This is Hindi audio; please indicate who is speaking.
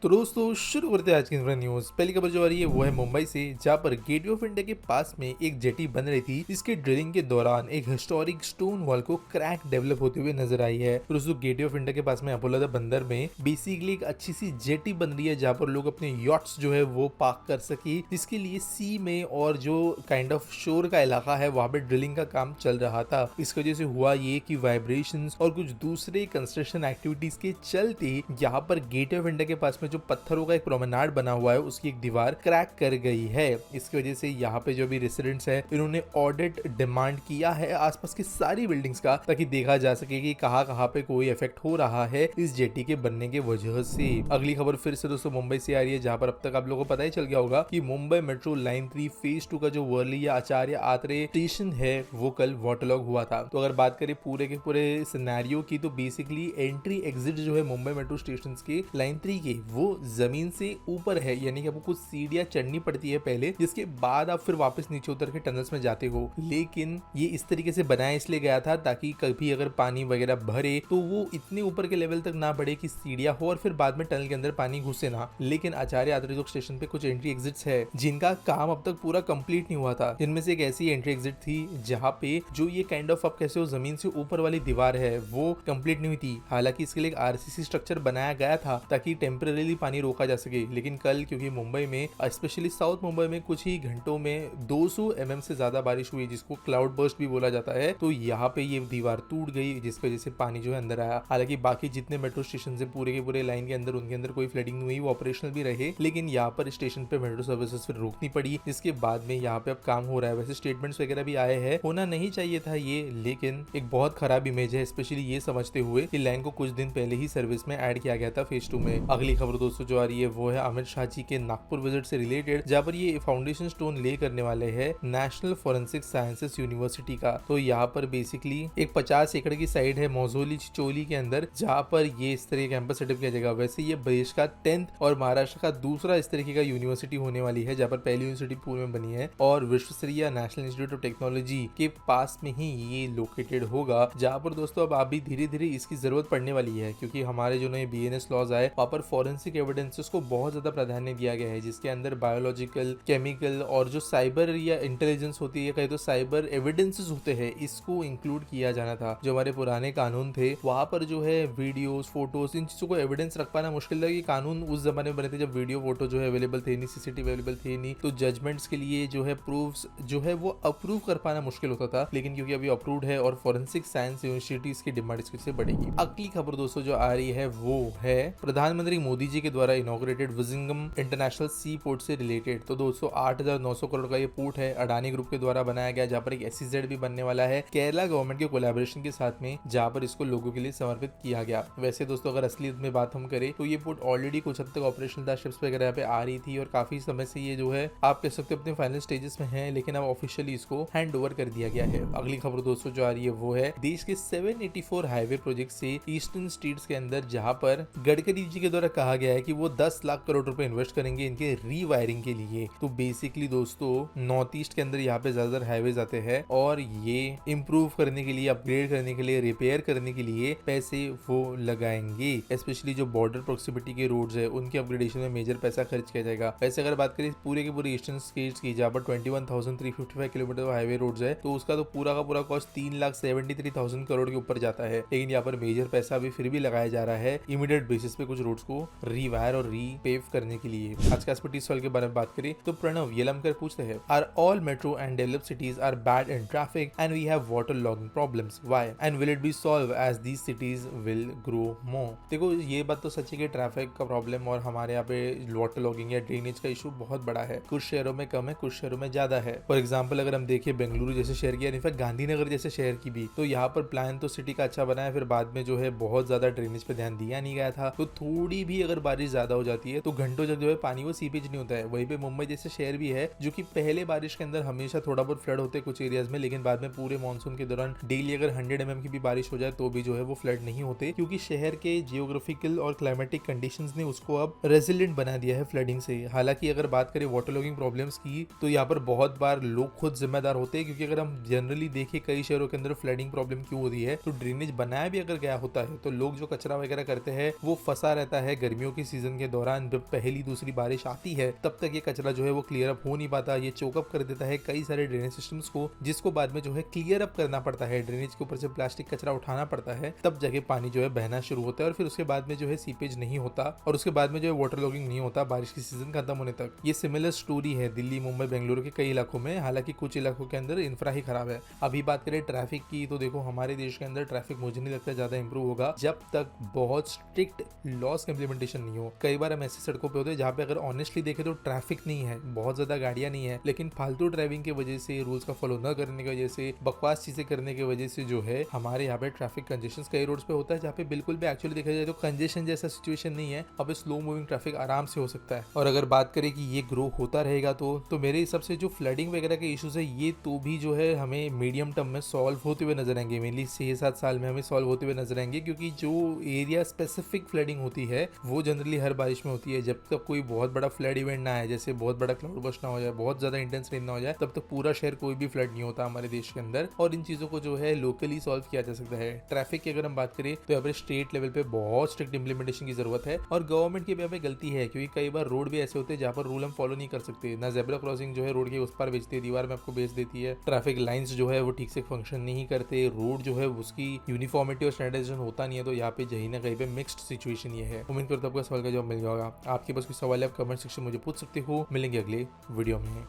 Speaker 1: तो दोस्तों शुरू करते हैं आज की न्यूज। पहली खबर जो आ रही है वो है मुंबई से, जहां पर गेटवे ऑफ इंडिया के पास में एक जेटी बन रही थी, जिसके ड्रिलिंग के दौरान एक हिस्टोरिक स्टोन वॉल को क्रैक डेवलप होते हुए नजर आई है। तो दोस्तों गेटवे ऑफ इंडिया के पास में अपोलो द बंदर में बेसिकली एक अच्छी सी जेटी बन रही है, जहाँ पर लोग अपने यॉट्स जो है वो पार्क कर सके, जिसके लिए सी में और जो काइंड ऑफ शोर का इलाका है वहां पे ड्रिलिंग का काम चल रहा था। इस वजह से हुआ ये कि वाइब्रेशंस और कुछ दूसरे कंस्ट्रक्शन एक्टिविटीज के चलते यहाँ पर गेटवे ऑफ इंडिया के पास में जो पत्थरों का एक प्रोमेनाड बना हुआ है उसकी एक दीवार क्रैक कर गई है। इसकी वजह से यहाँ पे जो भी रेसिडेंट्स है इन्होंने ऑडिट डिमांड किया है आसपास की सारी बिल्डिंग्स का, ताकि देखा जा सके कि कहाँ पे कोई इफेक्ट हो रहा है इस जेटी के बनने के वजह से। अगली खबर फिर से दोस्तों मुंबई से आ रही है, जहाँ पर अब तक आप लोगों को पता ही चल गया होगा कि मुंबई मेट्रो लाइन 3 फेज 2 का जो वर्ली या आचार्य आत्रे स्टेशन है वो कल वाटरलॉग हुआ था। तो अगर बात करें पूरे के पूरे सिनेरियो की, तो बेसिकली एंट्री एग्जिट जो है मुंबई मेट्रो स्टेशन के लाइन 3 के वो जमीन से ऊपर है, यानी कि आपको कुछ सीढ़ियां चढ़नी पड़ती है पहले, जिसके बाद आप फिर वापस नीचे उतर के टनल्स में जाते हो। लेकिन ये इस तरीके से बनाया इसलिए गया था ताकि कभी अगर पानी वगैरह भरे तो वो इतने ऊपर के लेवल तक ना बढ़े कि सीढ़ियां हो और फिर बाद में टनल के अंदर पानी घुसे ना। लेकिन आचार्य आत्रेय स्टेशन पे कुछ एंट्री एग्जिट्स है जिनका काम अब तक पूरा कंप्लीट नहीं हुआ था, जिनमें से एक ऐसी एंट्री एग्जिट थी जहाँ पे जो ये काइंड ऑफ आप कैसे हो जमीन से ऊपर वाली दीवार है वो कंप्लीट नहीं हुई थी। हालांकि इसके लिए एक आरसीसी स्ट्रक्चर बनाया गया था ताकि टेम्परेली पानी रोका जा सके, लेकिन कल क्योंकि मुंबई में स्पेशली साउथ मुंबई में कुछ ही घंटों में 200 mm से ज्यादा बारिश हुई, जिसको क्लाउड बर्स्ट भी बोला जाता है, तो यहाँ पे ये दीवार टूट गई, जिसकी वजह से पानी जो है अंदर आया। हालांकि बाकी जितने मेट्रो स्टेशन है पूरे के पूरे लाइन के अंदर उनके अंदर कोई फ्लडिंग नहीं हुई, वो ऑपरेशनल भी रहे, लेकिन यहाँ पर स्टेशन पे मेट्रो सर्विसेज फिर रोकनी पड़ी, जिसके बाद में यहाँ पे अब काम हो रहा है। वैसे स्टेटमेंट्स वगैरह भी आए हैं, होना नहीं चाहिए था ये, लेकिन एक बहुत खराब इमेज है, स्पेशली ये समझते हुए कि लाइन को कुछ दिन पहले ही सर्विस में ऐड किया गया था फेज 2 में। अगली खबर दोस्तों जो आ रही है वो है अमित शाह जी के नागपुर विजिट से रिलेटेड, जहाँ पर ये फाउंडेशन स्टोन ले करने वाले हैं नेशनल फॉरेंसिक साइंसेस यूनिवर्सिटी का। तो यहाँ पर बेसिकली एक 50 एकड़ की साइड है मौजोली चिचोली के अंदर, जहाँ पर ये इस तरह कैंपस सेटअप किया जाएगा। वैसे ये देश का 10th और महाराष्ट्र का दूसरा इस तरीके का यूनिवर्सिटी होने वाली है, जहाँ पर पहली यूनिवर्सिटी पूर्व में बनी है और विश्वस्तरीय नेशनल इंस्टीट्यूट ऑफ टेक्नोलॉजी के पास में ही ये लोकेटेड होगा। जहाँ पर दोस्तों अब अभी धीरे धीरे इसकी जरूरत पड़ने वाली है, क्योंकि हमारे जो नए BNS लॉज आए वहाँ पर फॉरेंसिक एविडेंसेस को बहुत ज्यादा प्राधान्य दिया गया है, जिसके अंदर बायोलॉजिकल, केमिकल और जो साइबर या इंटेलिजेंस होती है, कहीं तो साइबर एविडेंसेस होते हैं, इसको इंक्लूड किया जाना था। जो हमारे पुराने कानून थे वहाँ पर जो है वीडियोस, फोटोज, इन चीजों को एविडेंस रख पाना मुश्किल था। कि कानून उस जमाने में बने थे जब वीडियो फोटो जो है अवेलेबल थे नहीं, सीसीटीवी अवेलेबल थे नहीं, तो जजमेंट्स के लिए जो है प्रूफ्स जो है वो अप्रूव कर पाना मुश्किल होता था। लेकिन क्योंकि अभी अप्रूव्ड है और फॉरेंसिक साइंस यूनिवर्सिटी की डिमांड इससे बढ़ेगी। अगली खबर दोस्तों जो आ रही है वो है प्रधानमंत्री मोदी जी के द्वारा इनॉग्रेटेड विजिंगम इंटरनेशनल सी पोर्ट से रिलेटेड। तो दोस्तों 8,900 करोड़ का ये पोर्ट है, अडानी ग्रुप के द्वारा बनाया गया, जहाँ पर एक SEZ भी बनने वाला है केरला गवर्नमेंट के कोलैबोरेशन के साथ में, जहाँ पर इसको लोगों के लिए समर्पित किया गया। वैसे दोस्तों अगर असलियत में बात हम करें तो ये पोर्ट ऑलरेडी कुछ हद तक ऑपरेशनल था, शिप्स वगैरह यहाँ पे आ रही थी और काफी समय से ये जो है आप कह सकते हो अपने फाइनल स्टेजेस में है, लेकिन अब ऑफिशियली इसको हैंड ओवर कर दिया गया है। अगली खबर दोस्तों जो आ रही है वो है देश के 784 हाईवे प्रोजेक्ट से ईस्टर्न स्टेट्स के अंदर, जहाँ पर गडकरी जी के द्वारा कहा गया है कि वो 10 लाख करोड़ रुपए इन्वेस्ट करेंगे इनके रीवायरिंग के लिए। तो बेसिकली दोस्तों नॉर्थ ईस्ट के अंदर यहाँ पे ज्यादातर हाईवेज आते हैं और ये इम्प्रूव करने के लिए, अपग्रेड करने के लिए, रिपेयर करने के लिए पैसे वो लगाएंगे। स्पेशली जो बॉर्डर प्रोक्सिमिटी के रोड्स है उनके अपग्रेडेशन में मेजर पैसा खर्च किया जाएगा। वैसे अगर बात करें पूरे के पूरे ईस्टर्न स्टेट्स की, जहाँ पर 21,355 किलोमीटर हाईवे रोड्स है, तो उसका तो पूरा का पूरा कॉस्ट 3,73,000 करोड़ के ऊपर जाता है। लेकिन यहाँ पर मेजर पैसा अभी फिर भी लगाया जा रहा है इमीडिएट बेसिस पे कुछ रोड्स को रीवायर और रीपेव करने के लिए। आज का एक्सपर्टीज सवाल के बारे में बात करें तो प्रणव येलमकर पूछते हैं, are all metro and developed cities are bad in traffic and we have water logging problems, why and will it be solve as these cities will grow more. देखो ये बात तो सच है कि ट्रैफिक का प्रॉब्लम और हमारे यहाँ पे वाटर लॉगिंग या ड्रेनेज का इशू बहुत बड़ा है। कुछ शहरों में कम है, कुछ शहरों में ज्यादा है। फॉर एग्जाम्पल अगर हम देखें बेंगलुरु जैसे शहर की, इनफैक्ट गांधीनगर जैसे शहर की भी, तो यहाँ पर प्लान तो सिटी का अच्छा बना है, फिर बाद में जो है बहुत ज्यादा ड्रेनेज पे ध्यान दिया नहीं गया था। तो थोड़ी भी अगर बारिश ज्यादा हो जाती है तो घंटों तक जो है पानी वो सीपेज नहीं होता है। वहीं पे मुंबई जैसे शहर भी है जो कि पहले बारिश के अंदर हमेशा थोड़ा बहुत फ्लड होते हैं कुछ एरियाज में, लेकिन बाद में पूरे मानसून के दौरान डेली अगर 100 mm की भी बारिश हो जाए तो भी जो है वो फ्लड नहीं होते, क्योंकि शहर के जियोग्राफिकल और क्लाइमेटिक कंडीशंस ने उसको अब रेजिलेंट बना दिया है फ्लडिंग से। हालांकि अगर बात करें वाटर लॉगिंग प्रॉब्लम्स की तो यहाँ पर बहुत बार लोग खुद जिम्मेदार होते हैं, क्योंकि अगर हम जनरली देखें कई शहरों के अंदर फ्लडिंग प्रॉब्लम क्यों होती है, तो ड्रेनेज बनाया भी अगर गया होता है तो लोग जो कचरा वगैरह करते हैं वो फंसा रहता है गर्मियों के सीजन के दौरान जब पहली दूसरी बारिश आती है तब तक ये कचरा जो है वो क्लियर अप हो नहीं पाता, ये चोकअप कर देता है कई सारे ड्रेनेज सिस्टम्स को, जिसको बाद में जो है क्लियर अप करना पड़ता है, ड्रेनेज के ऊपर से प्लास्टिक कचरा उठाना पड़ता है, तब जाके पानी जो है बहना शुरू होता है और फिर उसके बाद में जो है सीपेज नहीं होता और उसके बाद में जो है वाटर लॉगिंग नहीं होता बारिश की सीजन खत्म होने तक। ये सिमिलर स्टोरी है दिल्ली, मुंबई, बेंगलुरु के कई इलाकों में, हालांकि कुछ इलाकों के अंदर इंफ्रा ही खराब है। अभी बात करें ट्रैफिक की तो देखो हमारे देश के अंदर ट्रैफिक मुझे नहीं लगता ज्यादा इंप्रूव होगा जब तक बहुत स्ट्रिक्ट लॉस का इम्प्लीमेंटेशन नहीं हो। कई बार हम ऐसी सड़कों पे होते हैं जहाँ पे अगर ऑनेस्टली देखें तो ट्रैफिक नहीं है, बहुत ज्यादा गाड़ियां नहीं है, लेकिन फालतू ड्राइविंग की वजह से, रूल्स का फॉलो न करने की वजह से, बकवास चीजें करने की वजह से जो है हमारे यहाँ पे ट्रैफिक कंजेशन कई रोड्स पे होता है जहाँ पे बिल्कुल भी एक्चुअली देखा जाए तो कंजेशन जैसा सिचुएशन नहीं है, अब स्लो मूविंग ट्रैफिक आराम से हो सकता है। और अगर बात करें कि ये ग्रो होता रहेगा तो मेरे हिसाब से जो फ्लडिंग वगैरह के इश्यूज है ये तो भी जो है हमें मीडियम टर्म में सॉल्व होते हुए नजर आएंगे, मेनली 6-7 साल में हमें सॉल्व होते हुए नजर आएंगे, क्योंकि जो एरिया स्पेसिफिक फ्लडिंग होती है वो जनरली हर बारिश में होती है। जब तक कोई बहुत बड़ा फ्लड इवेंट ना आए, जैसे बहुत बड़ा क्लाउड बर्स्ट ना हो जाए, बहुत ज्यादा इंटेंस रेन ना हो जाए, तब तक पूरा शहर कोई भी फ्लड नहीं होता हमारे देश के अंदर। और इन चीजों को जो है लोकली सॉल्व किया जा सकता है। ट्रैफिक की अगर हम बात करें तो यहाँ पर स्टेट लेवल पे बहुत स्ट्रिक्ट इंप्लीमेंटेशन की जरूरत है और गवर्नमेंट की भी यहाँ पे गलती है, क्योंकि कई बार रोड भी ऐसे होते हैं जहाँ पर रूल हम फॉलो नहीं कर सकते। ना जेब्रा क्रॉसिंग जो है रोड के उस पार भेजती है, दीवार में आपको भेज देती है, ट्रैफिक लाइंस जो है वो ठीक से फंक्शन नहीं करते, रोड जो है उसकी यूनिफॉर्मिटी और स्टैंडर्डाइजेशन होता नहीं है, तो यहाँ पे कहीं ना कहीं पे मिक्स्ड सिचुएशन ये है। उम्मीद करता हूँ आपको सवाल का जवाब मिल जाएगा। आपके पास कोई सवाल है आप कमेंट सेक्शन में मुझे पूछ सकते हो। मिलेंगे अगले वीडियो में।